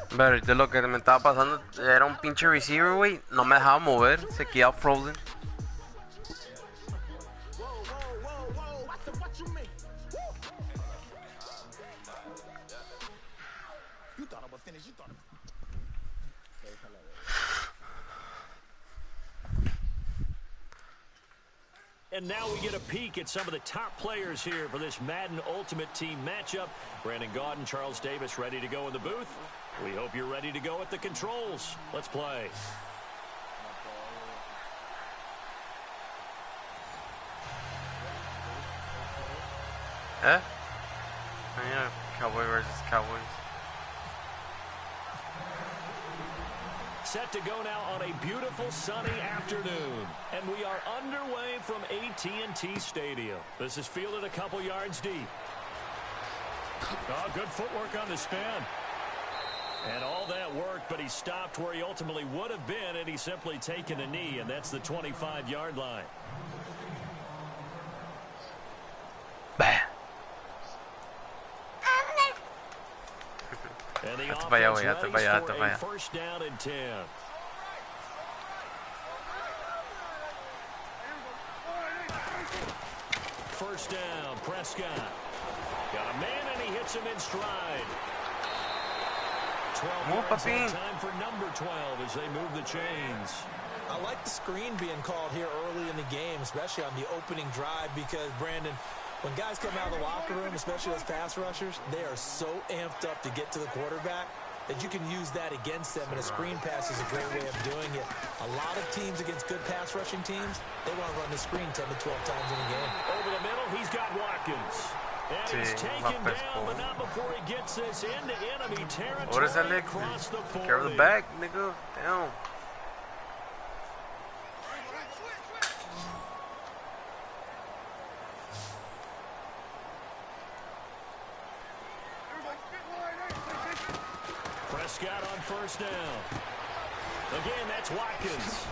Pero ahorita lo que me estaba pasando era un pinche receiver, güey. No me dejaba mover, se quedaba frozen. And now we get a peek at some of the top players here for this Madden Ultimate Team matchup. Brandon Gaudin, Charles Davis ready to go in the booth. We hope you're ready to go at the controls. Let's play. Yeah, Cowboy versus Cowboys. Set to go now on a beautiful sunny afternoon. And we are underway from AT&T Stadium. This is fielded a couple yards deep. Oh, good footwork on the spin. And all that work, but he stopped where he ultimately would have been, and he's simply taken a knee, and that's the 25-yard line. Bah. And the That's offense ready for a first down and 10. First down, Prescott. Got a man, and he hits him in stride. 12 yards on time for number 12 as they move the chains. I like the screen being called here early in the game, especially on the opening drive, because, Brandon, when guys come out of the locker room, especially those pass rushers, they are so amped up to get to the quarterback that you can use that against them, and a screen pass is a great way of doing it. A lot of teams against good pass rushing teams, they want to run the screen 10 to 12 times in a game. Over the middle, he's got Watkins. And he's taken down, but not before he gets this into enemy territory. What is that, Nick? Care of the back, nigga. Damn. Prescott on first down. Again, that's Watkins.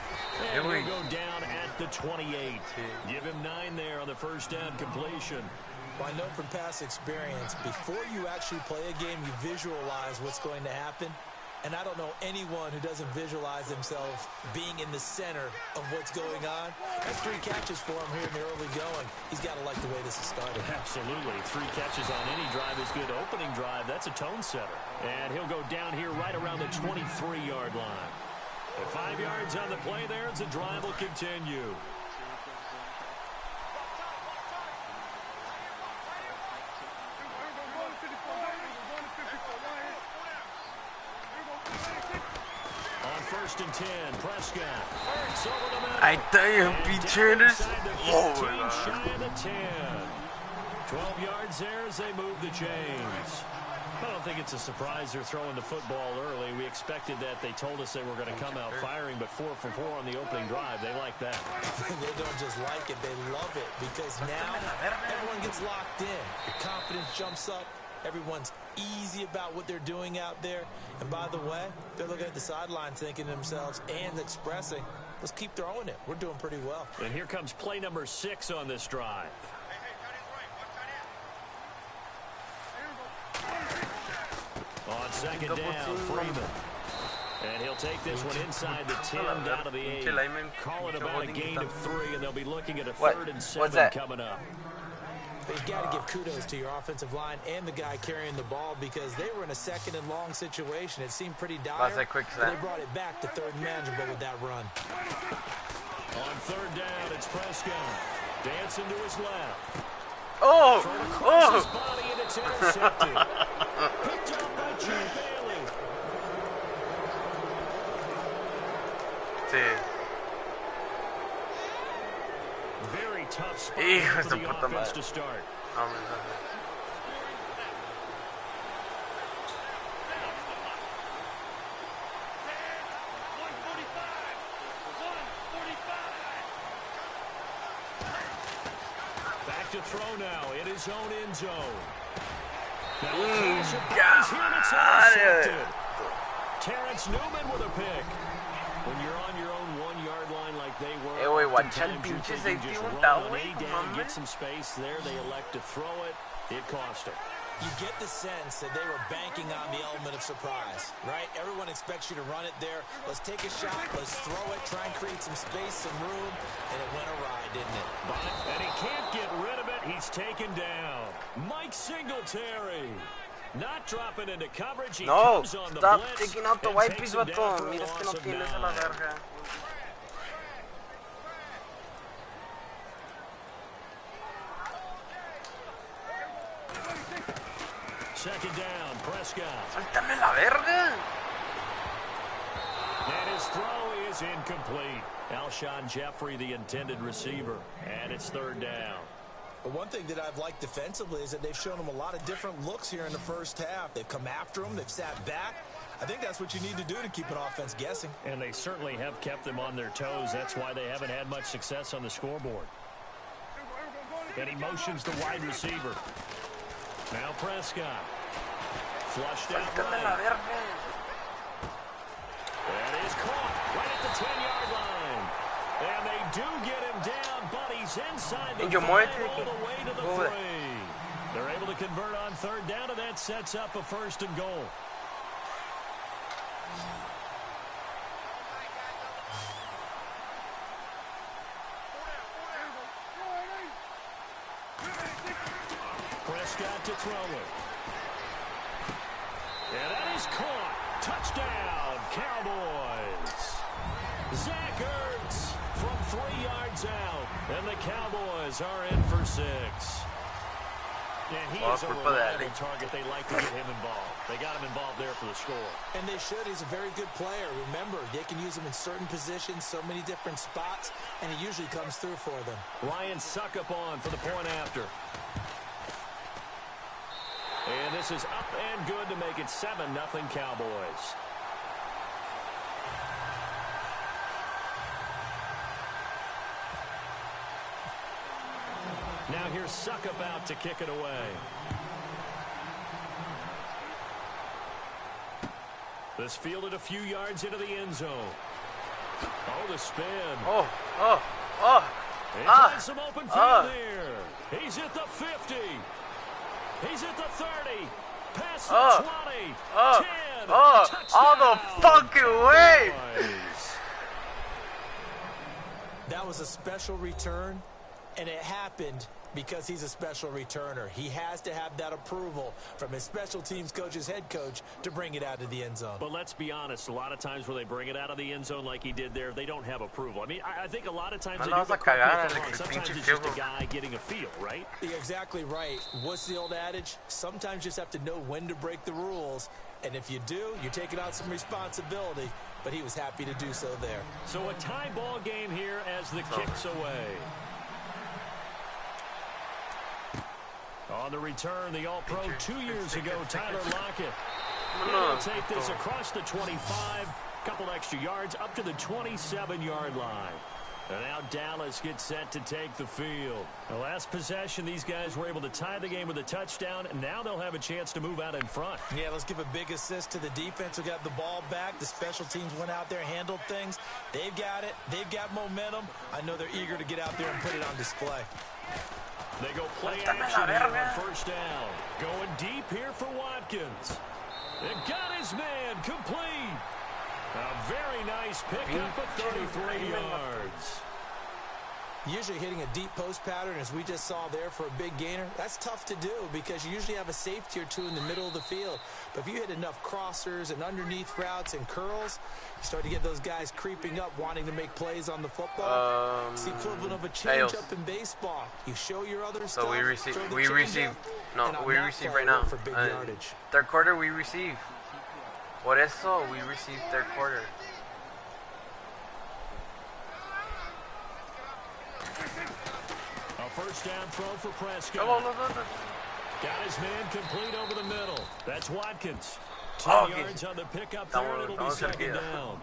And he'll go down at the 28. Give him 9 there on the first down completion. Well, I know from past experience, before you actually play a game, you visualize what's going to happen. And I don't know anyone who doesn't visualize themselves being in the center of what's going on. That's 3 catches for him here in the early going. He's got to like the way this is started. Absolutely. 3 catches on any drive is good. Opening drive, that's a tone setter. And he'll go down here right around the 23-yard line. 5 yards on the play there as the drive will continue. First and 10, Prescott. I tell you, Peters. Oh, shy of the 10. 12 yards there as they move the chains. I don't think it's a surprise they're throwing the football early. We expected that. They told us they were going to come out firing, but 4 for 4 on the opening drive. They like that. They don't just like it, they love it, because now everyone gets locked in. The confidence jumps up. Everyone's easy about what they're doing out there. And by the way, they're looking at the sideline thinking to themselves and expressing, let's keep throwing it. We're doing pretty well. And here comes play number 6 on this drive. On second down, Freeman. And he'll take this one inside the 10 down to the 8. Call it about a gain of 3, and they'll be looking at a 3rd and 7 coming up. But you got to give kudos to your offensive line and the guy carrying the ball, because they were in a 2nd and long situation. It seemed pretty dire, but they brought it back to 3rd and manageable with that run. On 3rd down, it's Prescott. Dancing to his left. Oh! His body, and it's intercepted. Picked up by Chief Bailey. Very tough spot for the offense to start. Back to throw now in his own end zone. Terrence Newman with a pick. When you're on your own 1-yard line like they were. Güey, guacha el Oftentimes, you're pinche thinking safety just untado, run on güey, A no down, mames. get some space there. They elect to throw it. It cost them. You get the sense that they were banking on the element of surprise, right? Everyone expects you to run it there. Let's take a shot. Let's throw it. Try and create some space, some room. And it went awry, didn't it? And he can't get rid of it. He's taken down. Mike Singletary. Not dropping into coverage. He No, comes on the stop blitz taking out the and white takes piece, him down vato. for a Mira, es que no loss of tienes a 9. la verga. Second down, Prescott. Suéltame la verga. And his throw is incomplete. Alshon Jeffrey, the intended receiver. And it's third down. But one thing that I've liked defensively is that they've shown him a lot of different looks here in the first half. They've come after him. They've sat back. I think that's what you need to do to keep an offense guessing. And they certainly have kept them on their toes. That's why they haven't had much success on the scoreboard. And he motions the wide receiver. Now Prescott. Flushed out Suéltame la right. verga. That is caught right at the 10-yard line. And they do get him down, but he's inside the 5 all the way to the 3. They're able to convert on third down, and that sets up a first and goal. Prescott to throw it. And that is caught. Touchdown, Cowboys. Zach Ertz from 3 yards out. And the Cowboys are in for 6. And he is a reliable target. They like to get him involved. They got him involved there for the score. And they should. He's a very good player. Remember, they can use him in certain positions, so many different spots, and he usually comes through for them. Ryan Suckup on for the point after. And this is up and good to make it 7-0 Cowboys. Now here's Suckup out to kick it away. This fielded a few yards into the end zone. Oh, the spin. He finds some open field here. He's at the 50. He's at the 30. Past the 20. 10. All the fucking way. That was a special return, and it happened because he's a special returner. He has to have that approval from his special teams coach's head coach to bring it out of the end zone. But let's be honest, a lot of times when they bring it out of the end zone like he did there, they don't have approval. I mean, I think a lot of times they do, but sometimes it's just a guy getting a feel, right? You're exactly right. What's the old adage? Sometimes you just have to know when to break the rules. And if you do, you're taking out some responsibility. But he was happy to do so there. So a tie ball game here as the kick's away. On the return, the All-Pro 2 years ago, Tyler Lockett. He'll take this across the 25, couple extra yards, up to the 27-yard line. And now Dallas gets set to take the field. The last possession, these guys were able to tie the game with a touchdown, and now they'll have a chance to move out in front. Yeah, let's give a big assist to the defense who got the ball back. The special teams went out there, handled things. They've got it. They've got momentum. I know they're eager to get out there and put it on display. They go play action here on first down. Going deep here for Watkins. And got his man complete. A very nice pickup of 33 yards. Usually hitting a deep post pattern, as we just saw there for a big gainer, that's tough to do because you usually have a safety or two in the middle of the field. But if you hit enough crossers and underneath routes and curls, you start to get those guys creeping up, wanting to make plays on the football. It's the equivalent of a change-up in baseball. You show your other stuff. So we receive right now. For big yardage. Third quarter, we receive. Por eso, we receive third quarter. A first down throw for Prescott. Got his man complete over the middle. That's Watkins. 10 yards on the pickup there, and it'll be second down.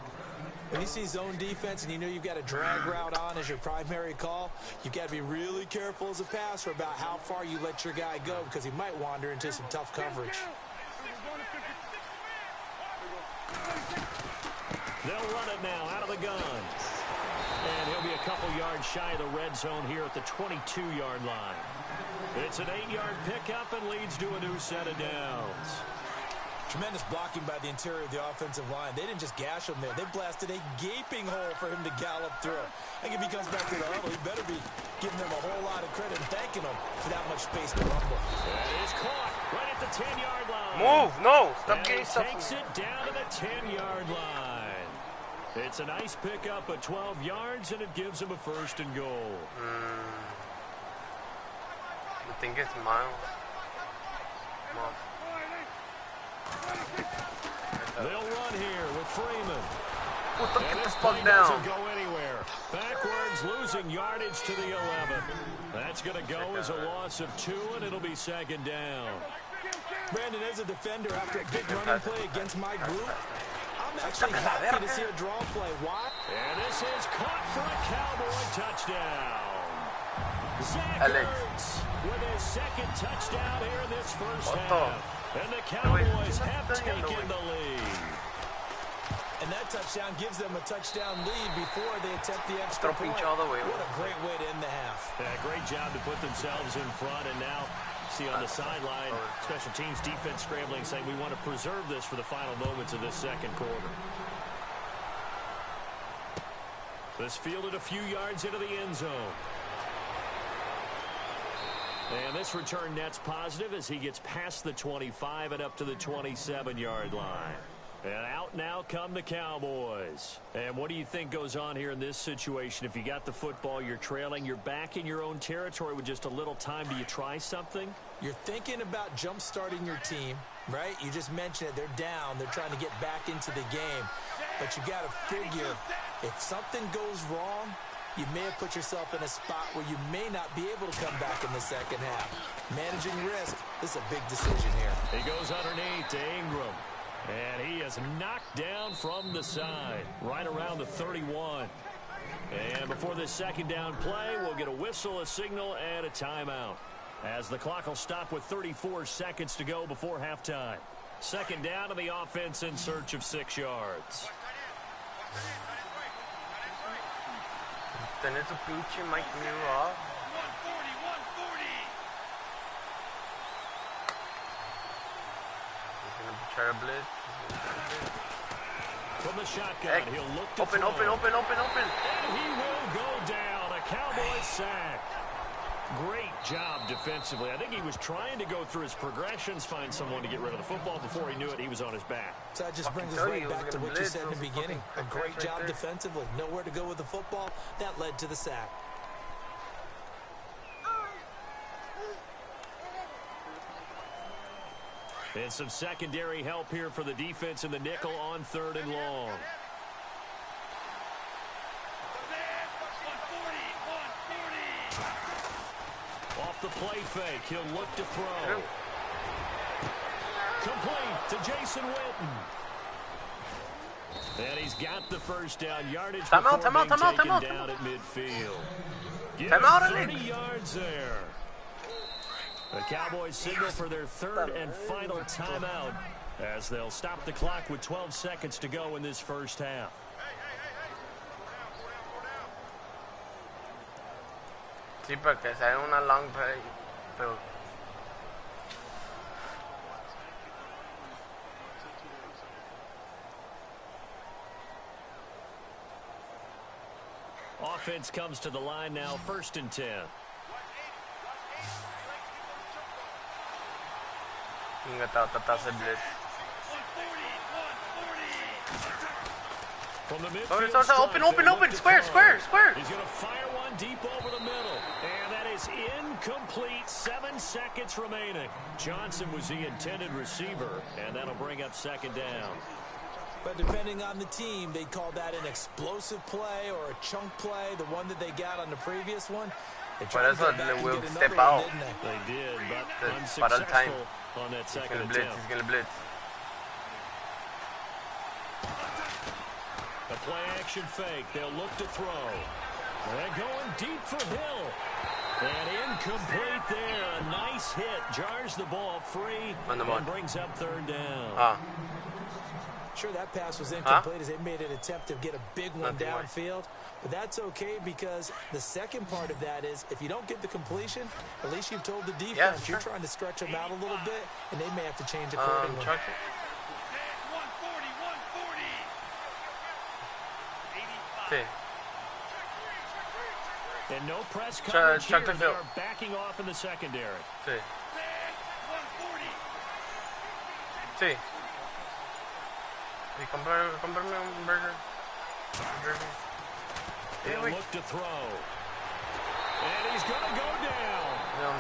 When you see zone defense and you know you've got a drag route on as your primary call, you've got to be really careful as a passer about how far you let your guy go because he might wander into some tough coverage. They'll run it now out of the gun. And he'll be a couple yards shy of the red zone here at the 22-yard line. It's an 8-yard pickup and leads to a new set of downs. Tremendous blocking by the interior of the offensive line. They didn't just gash him there. They blasted a gaping hole for him to gallop through. I think if he comes back to the huddle, he better be giving them a whole lot of credit and thanking them for that much space to rumble. That is caught right at the 10-yard line. Move, no, stop and getting he stuff. takes it down to the 10-yard line. It's a nice pickup at 12 yards, and it gives him a first and goal. I think it's Miles. They'll run here with Freeman. Get the fuck Play down. doesn't go anywhere. Backwards, losing yardage to the 11. That's going to go as a loss of 2, and it'll be second down. Brandon, as a defender, after a big running play against my group, I'm actually happy to see a draw play. Why? And this is caught for a Cowboy touchdown. Zach Ertz with his second touchdown here in this first half. And the Cowboys have taken the lead. And that touchdown gives them a touchdown lead before they attempt the extra point. All the way. What a great way to end the half. Yeah, great job to put themselves in front. And now, see on the sideline, special teams defense scrambling, saying we want to preserve this for the final moments of this second quarter. This fielded a few yards into the end zone. And this return net's positive as he gets past the 25 and up to the 27-yard line. And out now come the Cowboys. And what do you think goes on here in this situation? If you got the football, you're trailing, you're back in your own territory with just a little time. Do you try something? You're thinking about jump-starting your team, right? You just mentioned it. They're down. They're trying to get back into the game. But you got to figure, if something goes wrong, you may have put yourself in a spot where you may not be able to come back in the second half. Managing risk, this is a big decision here. He goes underneath to Ingram. And he is knocked down from the side, right around the 31. And before this second down play, we'll get a whistle, a signal, and a timeout. As the clock will stop with 34 seconds to go before halftime. Second down to the offense in search of 6 yards. Tenés tu pinche Mike Miro off. He's gonna try to blitz. From the shotgun, he'll look to open. And he will go down. A Cowboy sack. Great job defensively. I think he was trying to go through his progressions, find someone to get rid of the football. Before he knew it, he was on his back. So that just brings us right back to what you said in the beginning. A great job defensively. Nowhere to go with the football. That led to the sack. And some secondary help here for the defense in the nickel on 3rd and long. Off the play fake, he'll look to throw. Complete to Jason Witten. And he's got the first down yardage before being taken down at midfield. Give him 30 yards there. The Cowboys signal for their 3rd and final timeout as they'll stop the clock with 12 seconds to go in this first half. Sí, porque se hace una long play, pero offense comes to the line now, 1st and 10. From the midfield, open, square. He's going to fire one deep over the middle. And that is incomplete. 7 seconds remaining. Johnson was the intended receiver, and that'll bring up 2nd down. But depending on the team, they call that an explosive play or a chunk play, the one that they got on the previous one. They tried to go back and get another one, didn't they? They did, but unsuccessful on that second attempt. He's going to blitz. A play-action fake. They'll look to throw. They're going deep for Hill. And incomplete there. A nice hit. Jars the ball free and brings up 3rd down. Sure, that pass was incomplete as they made an attempt to get a big one downfield. But that's okay because the second part of that is if you don't get the completion, at least you've told the defense you're trying to stretch them out a little bit, and they may have to change accordingly. Sí. And no press coverage here. They are backing off in the secondary. Sí. Sí. Y cómprame un burger. He'll look to throw. And he's going to go down.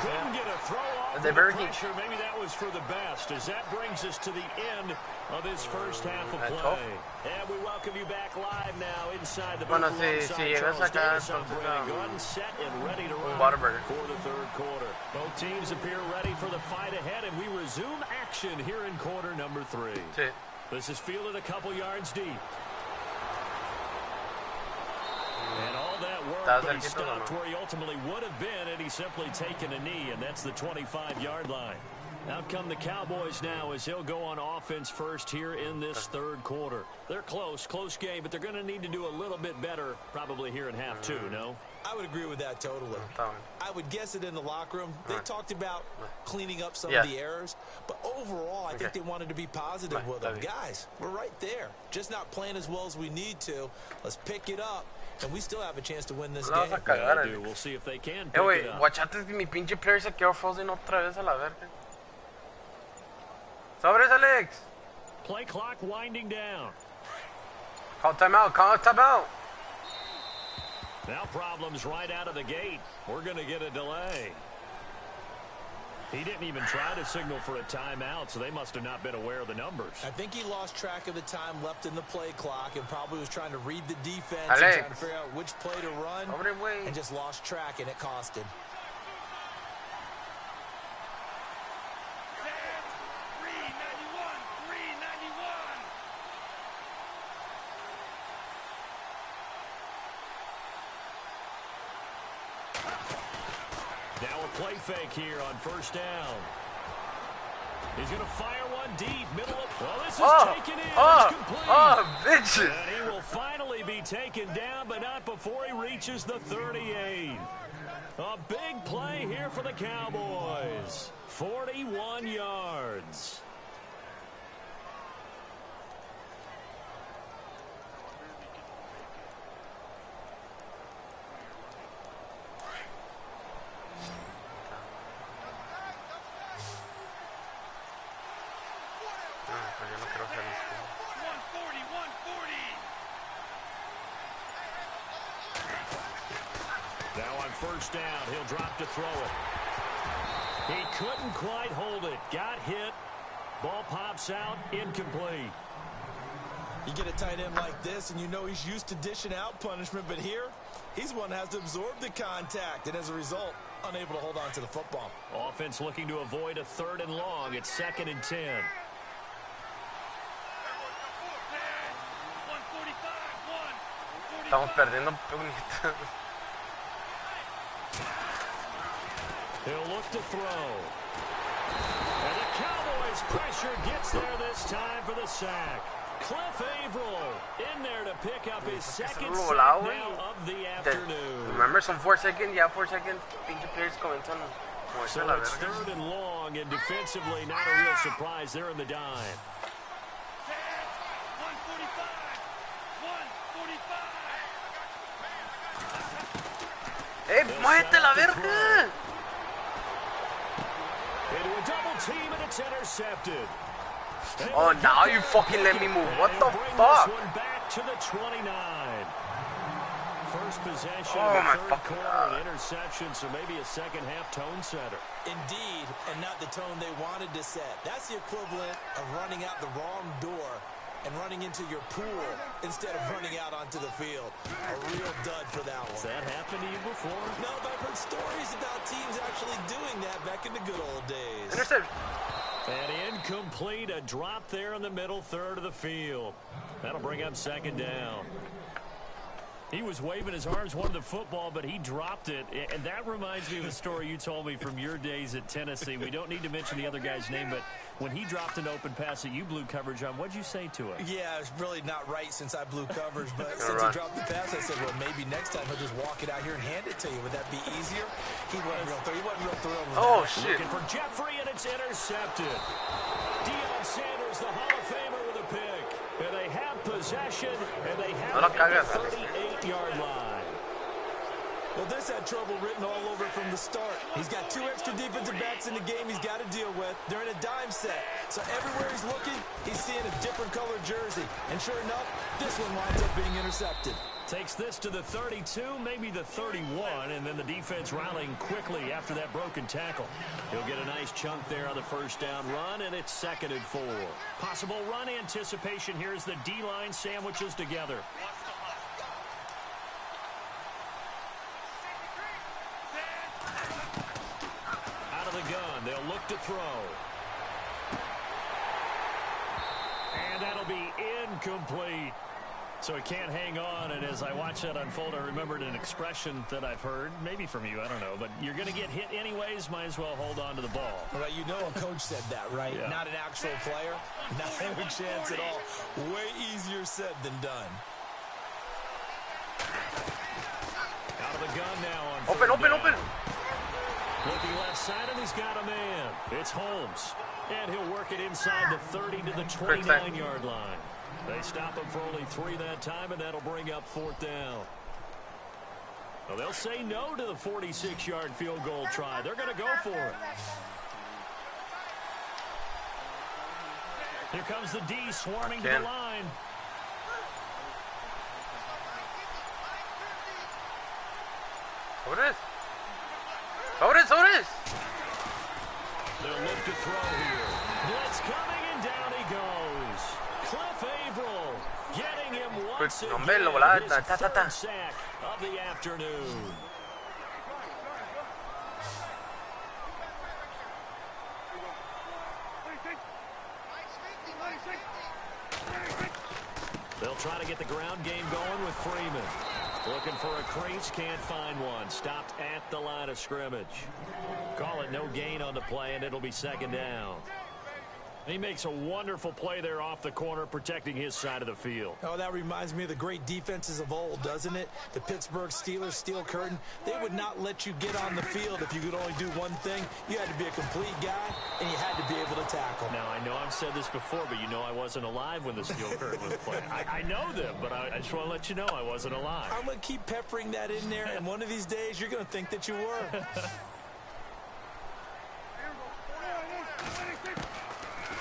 Couldn't get a throw off the pressure. Maybe that was for the best, as that brings us to the end of this first half of play. And we welcome you back live now inside the booth alongside Charles Davis. Go ahead and set and ready to run for the third quarter. Both teams appear ready for the fight ahead, and we resume action here in quarter number 3. Sí. This is fielded a couple yards deep. And all that work, but he stopped where he ultimately would have been had he simply taken a knee, and that's the 25-yard line. Out come the Cowboys now as he'll go on offense first here in this third quarter. They're close game, but they're going to need to do a little bit better probably here in half 2, no? I would agree with that totally. I would guess it in the locker room. They talked about cleaning up some of the errors, but overall, I think they wanted to be positive with them. Guys, we're right there. Just not playing as well as we need to. Let's pick it up. And we still have a chance to win this game. We'll see if they can pick it up. Guachate que mi pinche player se quedó frozen otra vez a la verga. Sobres, Alex. Play clock winding down. Call timeout. Now problems right out of the gate. We're going to get a delay. He didn't even try to signal for a timeout, so they must have not been aware of the numbers. I think he lost track of the time left in the play clock and probably was trying to read the defense Alex. and trying to figure out which play to run and just lost track, and it cost him. Now a play fake here on first down. He's going to fire one deep, middle of... Well, this is taken in. It's complete. Bitches. And he will finally be taken down, but not before he reaches the 38. A big play here for the Cowboys. 41 yards. Now on first down, he'll drop to throw it. He couldn't quite hold it. Got hit. Ball pops out. Incomplete. You get a tight end like this, and you know he's used to dishing out punishment, but here, he's one that has to absorb the contact, and as a result, unable to hold on to the football. Offense looking to avoid a 3rd and long. It's 2nd and 10. Estamos perdiendo puñetas. He'll look to throw. And the Cowboys pressure gets there this time for the sack. Cliff Averill in there to pick up his second sack now of the afternoon. Remember, some 4 seconds, 4 seconds, pinche players comienzan. So it's 3rd and long, and defensively not a real surprise there in the dime. Hey, muévete la verga! Into a double team, and it's intercepted. Oh, now you fucking let me move. What the fuck? This one back to the 29. First possession of the third quarter, an interception, so maybe a second-half tone setter. Indeed, and not the tone they wanted to set. That's the equivalent of running out the wrong door and running into your pool instead of running out onto the field. A real dud for that one. Has that happened to you before? No, but I've heard stories about teams actually doing that back in the good old days. Intercept. And incomplete, a drop there in the middle 3rd of the field. That'll bring up 2nd down. He was waving his arms, wanted the football, but he dropped it. And that reminds me of a story you told me from your days at Tennessee. We don't need to mention the other guy's name, but when he dropped an open pass that you blew coverage on, what'd you say to him? Yeah, it's really not right since I blew coverage, but since he dropped the pass, I said, well, maybe next time he'll just walk it out here and hand it to you. Would that be easier? He wasn't real thrilled with Oh, that. shit. Looking for Jeffrey, and it's intercepted. Deion Sanders, the Hall of Famer, with a pick. And they have possession, and they have it at the 38-yard line. Well, this had trouble written all over from the start. He's got 2 extra defensive backs in the game he's got to deal with. They're in a dime set. So everywhere he's looking, he's seeing a different colored jersey. And sure enough, this one winds up being intercepted. Takes this to the 32, maybe the 31, and then the defense rallying quickly after that broken tackle. He'll get a nice chunk there on the first down run, and it's 2nd and 4. Possible run anticipation here as the D-line sandwiches together. Out of the gun, they'll look to throw. And that'll be incomplete. So he can't hang on, and as I watch that unfold, I remembered an expression that I've heard, maybe from you, I don't know, but you're going to get hit anyways, might as well hold on to the ball. Well, you know a coach said that, right? Yeah. Not an actual player. Not a chance at all. Way easier said than done. Out of the gun now on Open, third open, down. open. Looking left side, and he's got a man. It's Holmes. And he'll work it inside the 30 to the 29-yard line. They stop him for only 3 that time, and that'll bring up 4th down. Well, they'll say no to the 46-yard field goal try. They're going to go for it. Here comes the D swarming to the line. Sobre it. Sobre it, sobre it. They'll look to throw here. Blitz coming, and down he goes. Cliff Averill getting him once again. His 3rd sack of the afternoon. They'll try to get the ground game going with Freeman. Looking for a crease, can't find one. Stopped at the line of scrimmage. Call it no gain on the play, and it'll be 2nd down. He makes a wonderful play there off the corner, protecting his side of the field. Oh, that reminds me of the great defenses of old, doesn't it? The Pittsburgh Steelers, Steel Curtain. They would not let you get on the field if you could only do one thing. You had to be a complete guy, and you had to be able to tackle. Now, I know I've said this before, but you know I wasn't alive when the Steel Curtain was playing. I know them, but I just want to let you know I wasn't alive. I'm going to keep peppering that in there, and one of these days you're going to think that you were.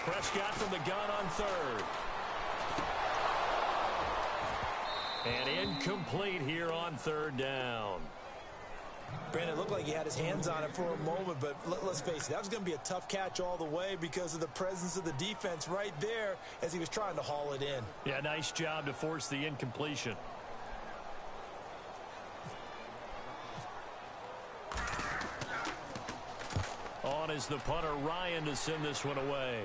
Prescott from the gun on 3rd. And incomplete here on 3rd down. Brandon, it looked like he had his hands on it for a moment, but let's face it, that was going to be a tough catch all the way because of the presence of the defense right there as he was trying to haul it in. Yeah, nice job to force the incompletion. On is the punter, Ryan, to send this one away.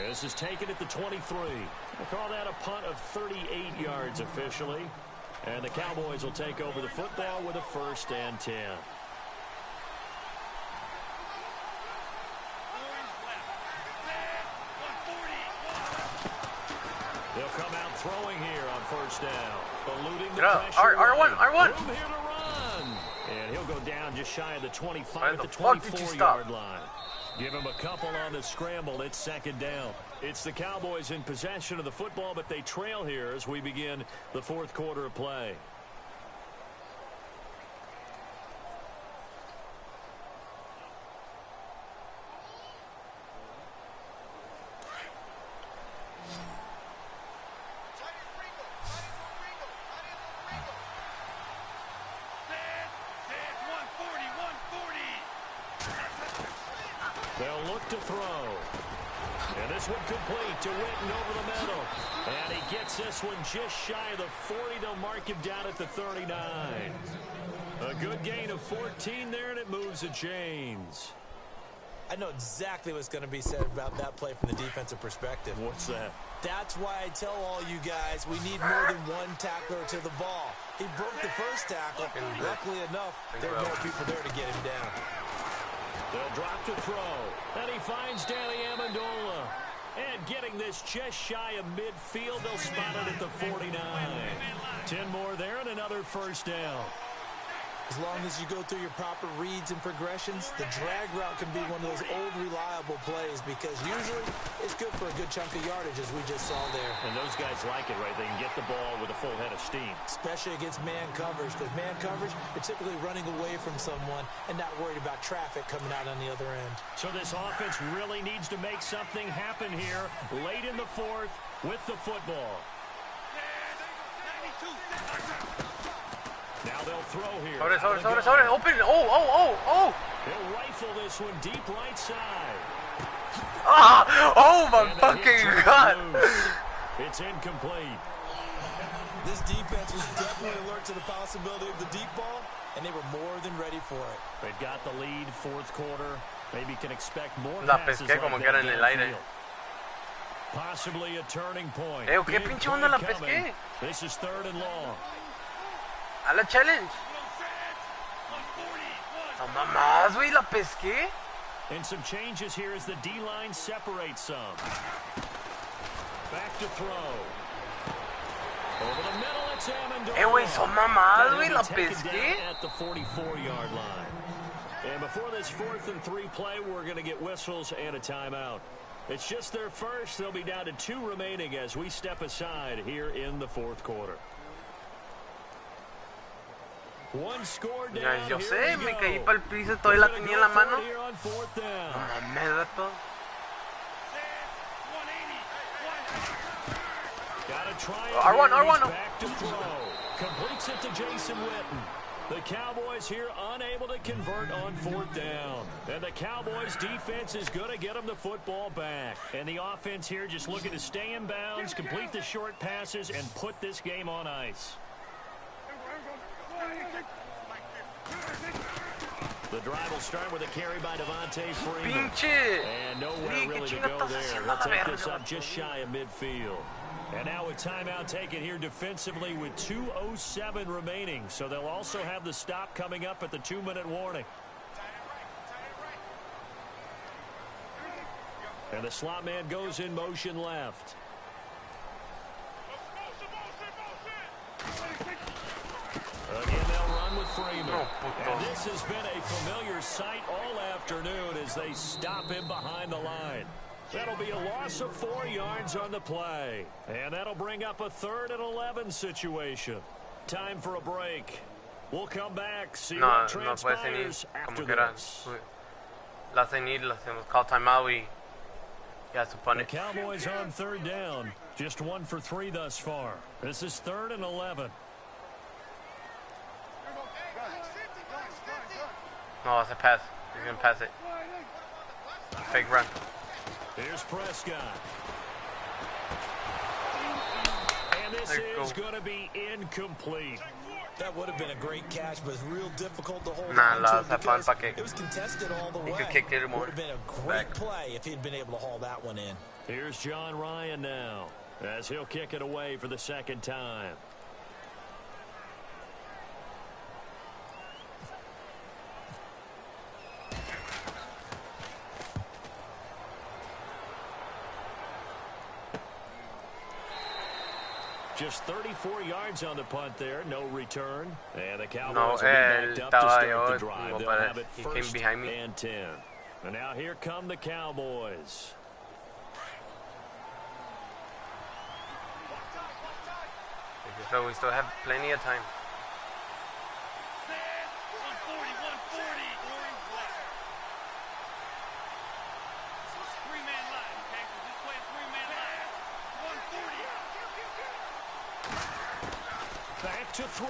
This is taken at the 23. We'll call that a punt of 38 yards officially. And the Cowboys will take over the football with a 1st and 10. They'll come out throwing here on 1st down. Eluding the pressure. R1. Room here to run. And he'll go down just shy of the 25 at the 24-yard line. Give him a couple on the scramble. It's 2nd down. It's the Cowboys in possession of the football, but they trail here as we begin the 4th quarter of play. They'll look to throw. And this one complete to Witten over the middle. And he gets this one just shy of the 40. They'll mark him down at the 39. A good gain of 14 there, and it moves the chains. I know exactly what's going to be said about that play from the defensive perspective. What's that? That's why I tell all you guys we need more than one tackler to the ball. He broke the first tackle. Luckily enough, there are more people there to get him down. They'll drop to throw. And he finds Danny Amendola. And getting this just shy of midfield, they'll spot it at the 49. 10 more there and another first down. As long as you go through your proper reads and progressions, the drag route can be one of those old reliable plays because usually it's good for a good chunk of yardage as we just saw there. And those guys like it, right? They can get the ball with a full head of steam. Especially against man coverage because man coverage, you're typically running away from someone and not worried about traffic coming out on the other end. So this offense really needs to make something happen here late in the fourth with the football. Now they'll throw here. Sobre. Open. Oh. They'll rifle this one deep right side. Oh my fucking God. It's incomplete. This defense was definitely alert to the possibility of the deep ball, and they were more than ready for it. They've got the lead, fourth quarter. Maybe can expect more La passes pesqué como like que era that en el aire. Possibly a turning point. ¿Qué pinche onda la pesqué? This is third and long. A la challenge. No mamás, güey, la pesqué. And some changes here as the D-line separates some. Back to throw. Over the middle, it's Amendola. Güey, son mamadas, güey, la pesqué. At the 44-yard line. And before this 4th and 3 play, we're going to get whistles and a timeout. It's just their first. They'll be down to 2 remaining as we step aside here in the fourth quarter. One score down. Yo sé, me caí para el piso, todavía la tenía en la mano. No mames, vato. R1. Back to throw. Completes it to Jason Witten. The Cowboys here unable to convert on 4th down. And the Cowboys defense is going to get them the football back. And the offense here just looking to stay in bounds, complete the short passes, and put this game on ice. The drive will start with a carry by Devontae Freeman. And nowhere really to go there. They'll take this up just shy of midfield. And now a timeout taken here defensively with 2:07 remaining. So they'll also have the stop coming up at the 2-minute warning. And the slot man goes in motion left. Again, they'll run with Freeman. And this has been a familiar sight all afternoon as they stop him behind the line. That'll be a loss of 4 yards on the play. And that'll bring up a 3rd and 11 situation. Time for a break. We'll come back, see what transpires after this. La hacen call timeout, we got to punt it. The Cowboys on 3rd down. Just 1 for 3 thus far. This is 3rd and 11. No, it's a pass. He's going to pass it. Fake run. Here's Prescott. And this is going to be incomplete. That would have been a great catch, but it's real difficult to hold Nah, on to because it was contested all the way. He could kick it more. Would have been a great play if he'd been able to haul that one in. Here's John Ryan now as he'll kick it away for the 2nd time. Just 34 yards on the punt there. No return. And the Cowboys will be backed up to start the drive. They'll have it 1st and 10. And now here come the Cowboys. So we still have plenty of time. Back to throw.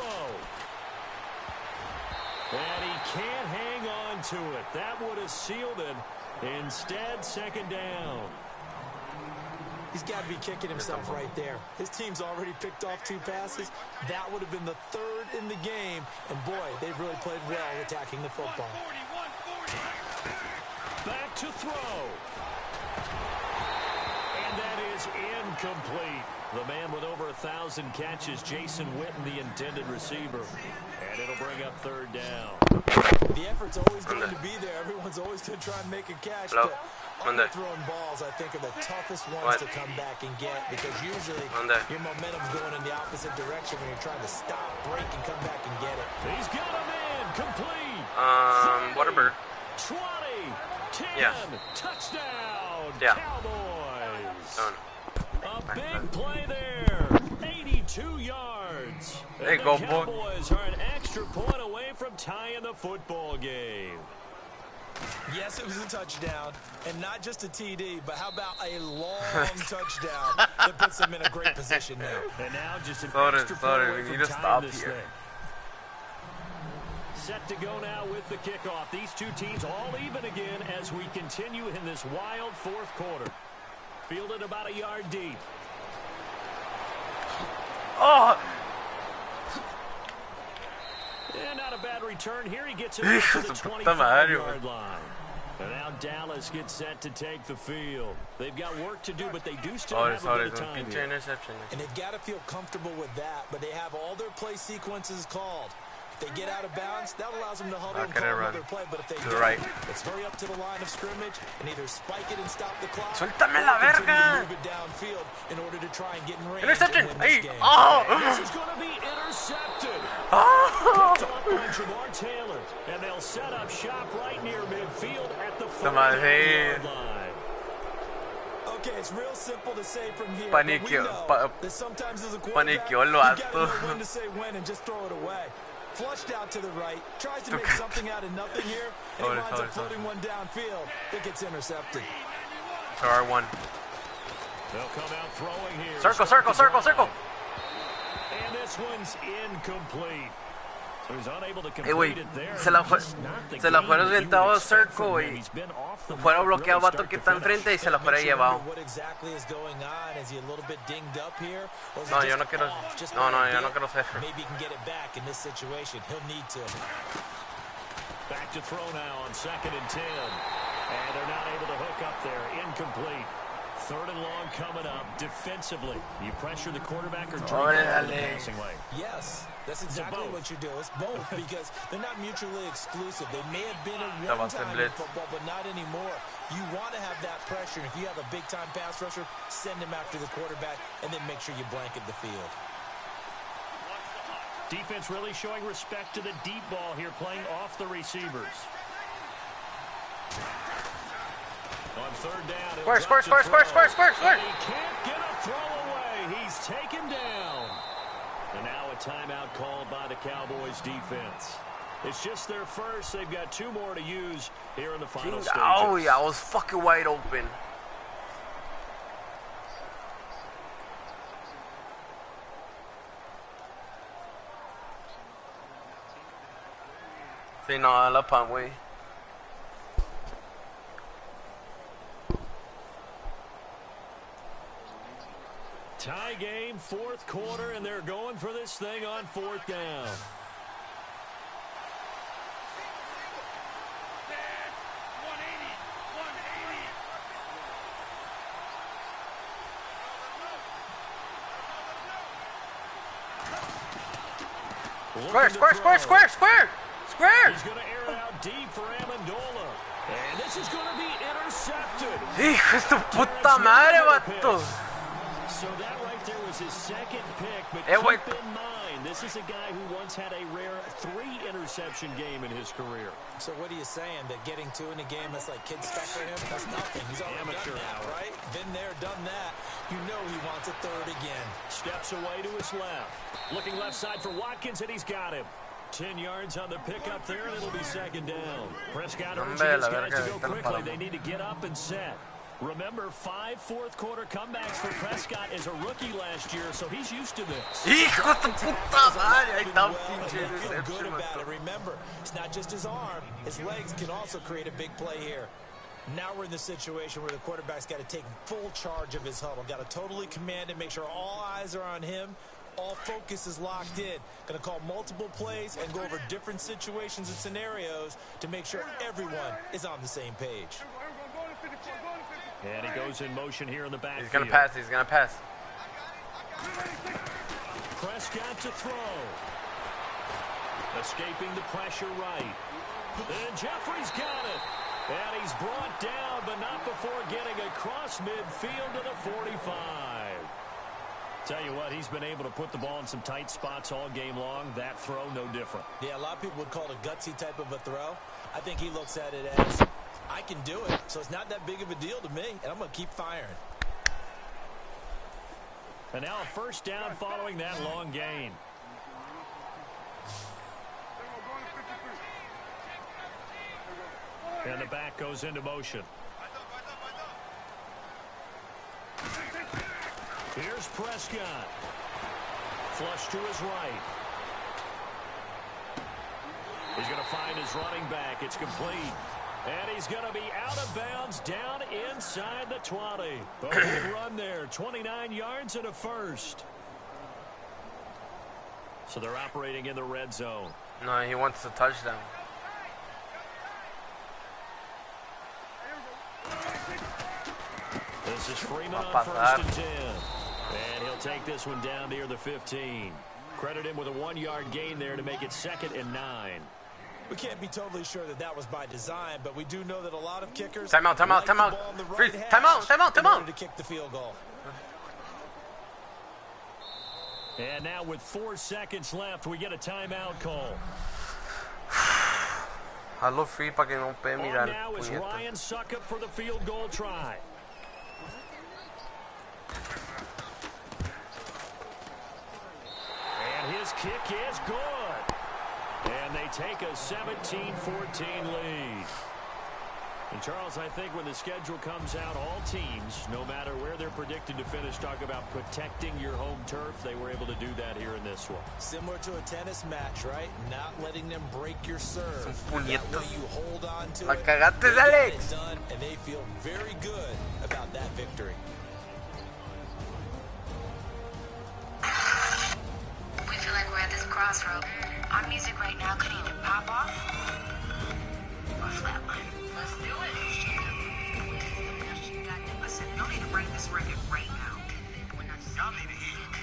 And he can't hang on to it. That would have sealed it. Instead, 2nd down. He's got to be kicking himself right there. His team's already picked off 2 passes. That would have been the 3rd in the game. And boy, they've really played well attacking the football. Back to throw. And that is incomplete. The man with over 1,000 catches, Jason Witten, the intended receiver. And it'll bring up third down. The effort's always going to be there. Everyone's always going to try and make a catch. But underthrown balls, I think, are the toughest ones to come back and get, because usually your momentum's going in the opposite direction when you're trying to stop, break, and come back and get it. He's got him in. Complete. Whatever. 20. 10. Yeah. Touchdown. Yeah. Cowboys. A big play there. 82 yards. There you go, boy. Cowboys are an extra point away from tying the football game. Yes, it was a touchdown, and not just a TD, but how about a long touchdown that puts them in a great position now. And now just an extra point away from tying this thing. Set to go now with the kickoff. These two teams all even again as we continue in this wild fourth quarter. Fielded about a yard deep. Oh! And not a bad return here. He gets it to the 25-yard line. And now Dallas gets set to take the field. They've got work to do, but they do still have a bit of time here. And they've got to feel comfortable with that, but they have all their play sequences called. If they get out of bounds, that allows them to huddle and call another play. But if they don't, let's hurry up to the line of scrimmage and either spike it and stop the clock, ¡Suéltame la verga! move it downfield in order to try and get in range. Interception! Hey! Oh! This is going to be intercepted. Oh! Picked off by Jamar Taylor. And they'll set up shop right near midfield at the 40-yard line. Okay, it's real simple to say from here. Paniqueó. That sometimes as a quarterback, you got to know when to say when and just throw it away. Flushed out to the right, tries to make something out of nothing here, and he winds up floating one downfield that gets intercepted. R1. They'll come out throwing here. Circle, circle, circle, circle. And this one's incomplete. So he's unable to Güey, complete it there. se la fuera aventado cerco, güey. Fuera bloqueado vato que está enfrente y se la fuera llevado. No, yo no quiero. No, yo no quiero ser. Maybe he can get it back in this situation. He'll need to. Back to throw now on 2nd and 10. And they're not able to hook up there. Incomplete. 3rd and long coming up. Defensively, you pressure the quarterback or drive the passing lane. Yes, that's exactly what you do. It's both, because they're not mutually exclusive. They may have been at one time in football, but not anymore. You want to have that pressure. And if you have a big-time pass rusher, send him after the quarterback, and then make sure you blanket the field. Defense really showing respect to the deep ball here, playing off the receivers. On 3rd down, Square. He can't get a throw away. He's taken down. And now a timeout called by the Cowboys defense. It's just their first. They've got 2 more to use here in the final stages. Oh, yeah, I was fucking wide open. Sí, no, la pan, güey. Tie game, 4th quarter, and they're going for this thing on 4th down. Square! He's going to air it out deep for Amendola. And this is going to be intercepted. Hijo de tu puta madre, vato. So that right there was his 2nd pick, but keep in mind, this is a guy who once had a rare 3-interception game in his career. So what are you saying, that getting 2 in a game, that's like kid stuff for him? That's nothing. He's already done that, right? Been there, done that. You know he wants a 3rd again. Steps away to his left. Looking left side for Watkins, and he's got him. 10 yards on the pickup there, and it'll be 2nd down. Prescott urging his guys to go quickly. They need to get up and set. Remember, 5 4th-quarter comebacks for Prescott as a rookie last year, so he's used to this. Hijo de puta madre, ahí está un pinche good about it. Remember, it's not just his arm. His legs can also create a big play here. Now we're in the situation where the quarterback's got to take full charge of his huddle. Got to totally command it, make sure all eyes are on him, All focus is locked in. Going to call multiple plays and go over different situations and scenarios to make sure everyone is on the same page. And he goes in motion here in the backfield. He's going to pass. He's going to pass. Prescott to throw. Escaping the pressure right. And Jeffrey's got it. And he's brought down, but not before getting across midfield to the 45. Tell you what, he's been able to put the ball in some tight spots all game long. That throw, no different. Yeah, a lot of people would call it a gutsy type of a throw. I think he looks at it as, I can do it, so it's not that big of a deal to me, and I'm going to keep firing. And now a first down following that long gain. And the back goes into motion. Here's Prescott. Flush to his right. He's going to find his running back. It's complete. And he's going to be out of bounds down inside the 20. A good run there. 29 yards and a first. So they're operating in the red zone. No, he wants a touchdown. This is Freeman on first and 10. And he'll take this one down near the 15. Credit him with a 1-yard gain there to make it 2nd and 9. We can't be totally sure that that was by design, but we do know that a lot of kickers Timeout, timeout, timeout. Freeze. Timeout, timeout, timeout. To kick the field goal. And now with 4 seconds left, we get a timeout call. Hazlo free para que no puede mirar. Now is Ryan Suckup for the field goal try. And his kick is good. And they take a 17-14 lead. And Charles, I think when the schedule comes out, all teams, no matter where they're predicted to finish, talk about protecting your home turf. They were able to do that here in this one. Similar to a tennis match, right? Not letting them break your serve. That way you hold on to it. Cagaste, Alex. Done, and they feel very good about that victory. We feel like we're at this crossroad. Our music right now could either pop off or flatline. Let's do it. Listen, you don't need to break this record right now. Y'all need to hear it.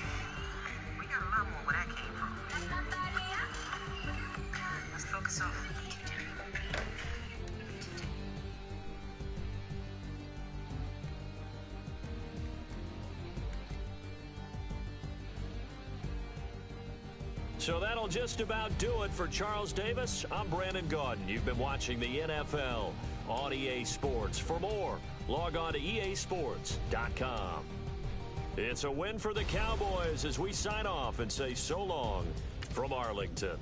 We got a lot more where that came from. That's not the idea. Let's focus on So that'll just about do it for Charles Davis. I'm Brandon Gaudin. You've been watching the NFL on EA Sports. For more, log on to easports.com. It's a win for the Cowboys as we sign off and say so long from Arlington.